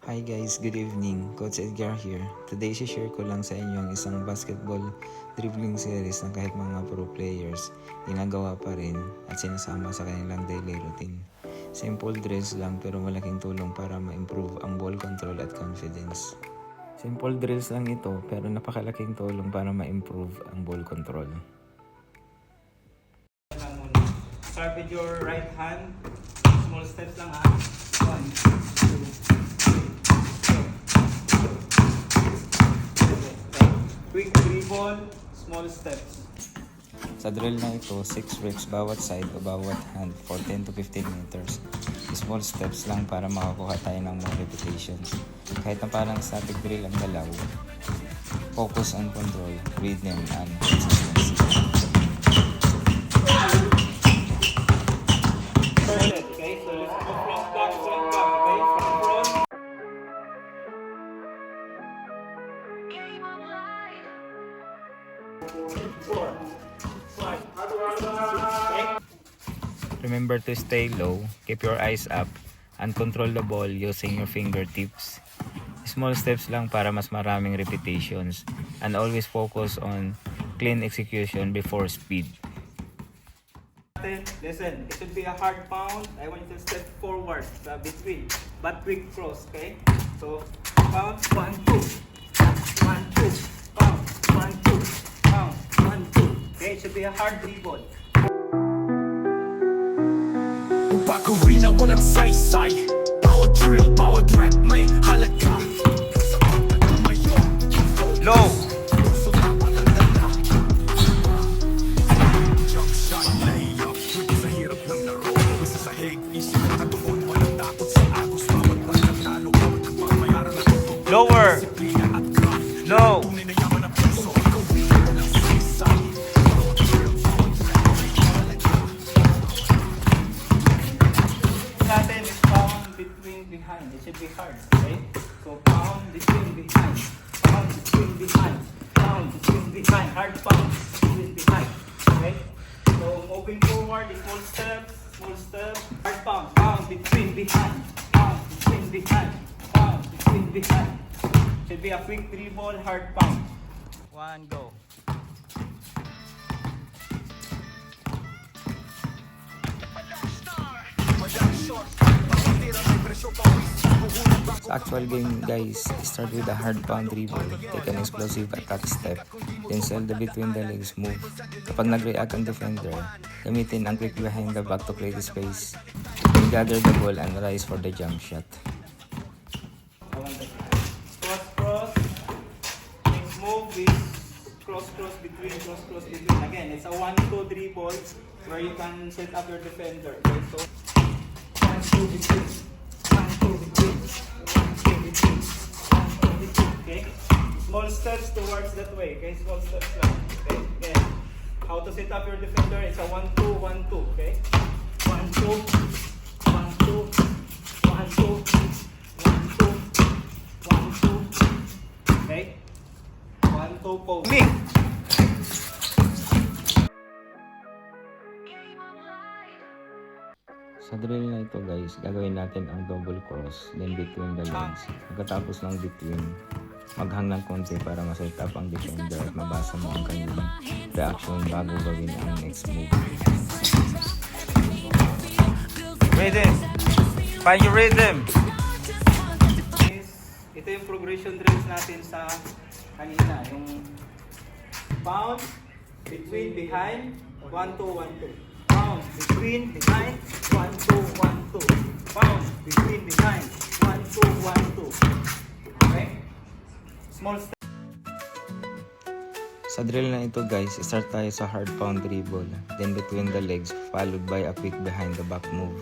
Hi guys, good evening. Coach Edgar here. Today, share ko lang sa inyo ang isang basketball dribbling series na kahit mga pro players, ginagawa pa rin at sinasama sa kanilang daily routine. Simple drills lang pero malaking tulong para ma-improve ang ball control at confidence. Simple drills lang ito pero napakalaking tulong para ma-improve ang ball control. Start with your right hand. Small steps lang ha. 1, 2, quick dribble, small steps. Sa drill na ito, 6 reps bawat side o bawat hand for 10 to 15 meters. Small steps lang para makakuha tayo ng more repetitions. Kahit na parang static drill ang galaw, focus on control, rhythm, and consistency. Okay, so let's go front back, okay? Front front. Remember to stay low, keep your eyes up, and control the ball using your fingertips. Small steps lang para mas maraming repetitions, and always focus on clean execution before speed. Listen, it should be a hard pound. I want you to step forward between, but quick cross, okay? So, pound, 1, 2. 1, 2. Pound, 1, 2. Pound, 1, 2. Okay, it should be a hard dribble. Bakurin ako ng saysay. Power drill, power trap, may halaga. Sa otak tumayo. Low. Jump shot, layup. Pwede sa hirap ng laro. Isa sa hig, isip na katuon. Walang takot sa agos. Bawat pagkatalo, bawat pagmamayaran na tutok. Lower. Disiplina at craft. Low. Tunay na yaman ang puso. Bakurin ako ng saysay. Power drill, power trap, may halaga. Natin is pound between behind. It should be hard, okay? So pound between behind. Pound between behind. Pound between behind. Hard pound between behind. Okay? So moving forward, small steps, small steps. Hard pound. Pound between behind. Pound between behind. Pound between behind. Should be a quick dribble, hard pound. 1, go. Sa actual game guys, start with a hard pound dribble, take an explosive attack step, then sell the between the legs move. Kapag nag-react ang defender, gamitin ang quick behind the back to create space, then gather the ball and rise for the jump shot. Cross, cross. Next move is cross, cross between, cross, cross between. Again, it's a 1-2 dribble where you can set up your defender. Okay, so 1-2 between, 1-2 between, 1-2 between, 1-2 between. Okay, small steps towards that way. Okay, small steps lang. Okay, again, how to set up your defender? It's a 1-2, 1-2. Okay, 1-2, 1-2, 1-2. 1, 2. Okay? 1, 2, pose. Me! Sa drill na ito guys, gagawin natin ang double cross, then between the legs. Pagkatapos ng between, maghang ng konti para ma-set up ang defender at mabasa mo ang kanyang reaction bago gawin ang next move. Rhythm! Find your rhythm! Ito yung progression drills natin sa kanina. Yung pound, between, behind, 1, 2, 1, 2. Pound, between, behind, 1, 2, 1, 2. Pound, between, behind, 1, 2, 1, 2. Okay? Small step. Sa drill na ito guys, start tayo sa hard pound dribble, then between the legs, followed by a quick behind the back move.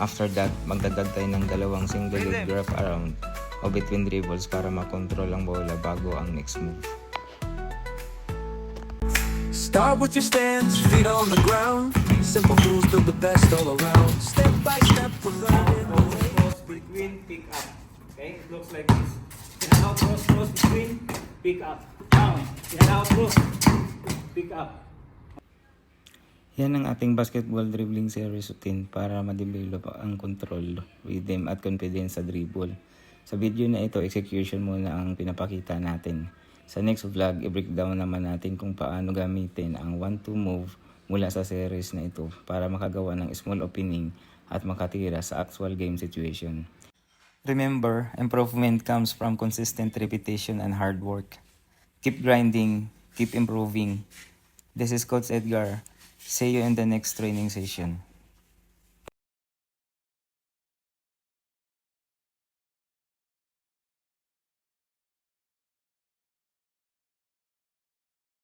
After that, magdagdag tayo ng dalawang single leg wrap around o between dribbles para makontrol ang bola bago ang next move. Start with your stance, feet on the ground. Simple moves, build the best all around. Step by step, we're learning. Cross, between, pick up. Okay? It looks like this. In and out, cross, cross, between, pick up. Down. In and out, cross, pick up. Yan ang ating basketball dribbling series routine para ma-develop ang control, rhythm at confidence sa dribble. Sa video na ito, execution muna ang pinapakita natin. Sa next vlog, i-breakdown naman natin kung paano gamitin ang 1-2 move mula sa series na ito para makagawa ng small opening at makatira sa actual game situation. Remember, improvement comes from consistent repetition and hard work. Keep grinding, keep improving. This is Coach Edgar. See you in the next training session.